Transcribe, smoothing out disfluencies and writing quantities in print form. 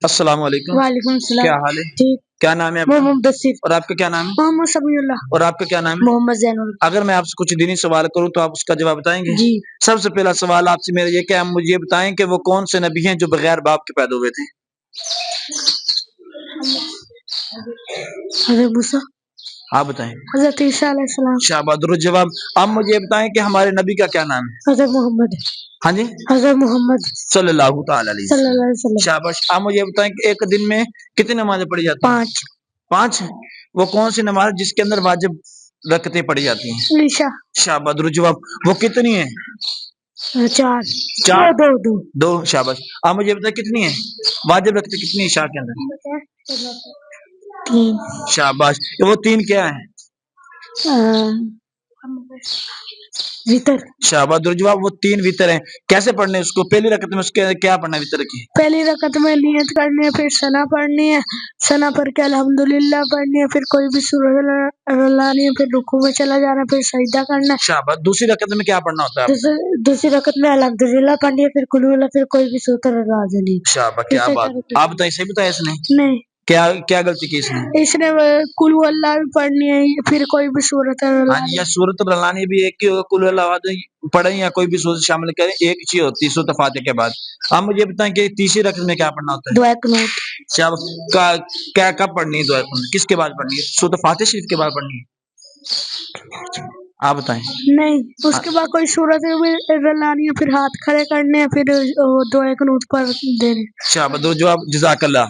السلام علیکم. وعلیکم السلام. کیا حال ہے؟ ٹھیک. کیا نام ہے آپ کا؟ محمد مدثر. اور آپ کا کیا نام ہے؟ محمد سمیع اللہ. اور آپ کا کیا نام ہے؟ محمد زین اللہ. اگر میں آپ سے کچھ دینی سوال کروں تو آپ اس کا جواب بتائیں گے؟ جی. سب سے پہلا سوال آپ سے میرا یہ کہ آپ مجھے یہ بتائیں کہ وہ کون سے نبی ہیں جو بغیر باپ کے پیدا ہوئے تھے؟ حضرت موسیٰ. آپ بتائیں. حضرت عیسیٰ علیہ السلام. شاباش. درست جواب. آپ مجھے یہ بتائیں کہ ہمارے نبی کا کیا نام ہے؟ حضرت محمد. ہاں جی. حضرت محمد صلی اللہ تعالی علیہ صلی وسلم. اللہ علیہ وسلم. شاباش. آپ مجھے یہ بتائیں کہ ایک دن میں کتنی نمازیں پڑھی جاتی ہیں؟ 5. 5. وہ کون سی نماز جس کے اندر واجب رکعتیں پڑھی جاتی ہیں؟ عشاء. شاباش. درست جواب. وہ کتنی ہیں؟ 4. 4. 2. 2. شاباش. آپ مجھے بتائیں کتنی ہیں واجب رکھتے کتنی عشاء کے اندر؟ 3. شاباش. وہ 3 کیا ہیں؟ وتر. شاباش. درست جواب. وہ 3 وتر ہیں. کیسے پڑھنے اس کو؟ پہلی رکعت میں اس کے کیا پڑھنا ہے وتر کی؟ پہلی رکعت میں نیت کرنی ہے، پھر ثنا پڑھنی ہے، ثنا پڑھ کے الحمدللہ پڑھنی ہے، پھر کوئی بھی سورۃ لانی ہے، پھر رکوع میں چلا جانا ہے، پھر سجدہ کرنا ہے. شاباش. دوسری رکعت میں کیا پڑھنا ہوتا ہے؟ دوسری رکعت میں الحمدللہ پڑھنی ہے، پھر قل اللہ، پھر کوئی بھی سورۃ نہیں. شاباش. کیا بات. آپ بتائیں صحیح بتایا اس نے؟ نہیں، کیا غلطی کی اس نے؟ اس نے قل اللہ بھی پڑھنی ہے، پھر کوئی بھی سورۃ. ہاں جی. یا سورۃ الرحمن بھی ایک ہی ہوگا، قل اللہ احد پڑھیں یا کوئی بھی سورت شامل کریں، ایک چیز ہوتی ہے سورۃ فاتحہ کے بعد. آپ مجھے بتائیں کہ تیسری رکعت میں کیا پڑھنا ہوتا ہے؟ دعا قنوت. کیا کب پڑھنی ہے دعا قنوت؟ کس کے بعد پڑھنی ہے؟ سورۃ فاتحہ شریف کے بعد پڑھنی ہے؟ آپ بتائیں. نہیں، اس کے بعد کوئی سورت لانی ہے، پھر ہاتھ کھڑے کرنے ہیں، پھر دعا قنوت پڑھ دینے. شاباش. دو جواب. جزاک اللہ.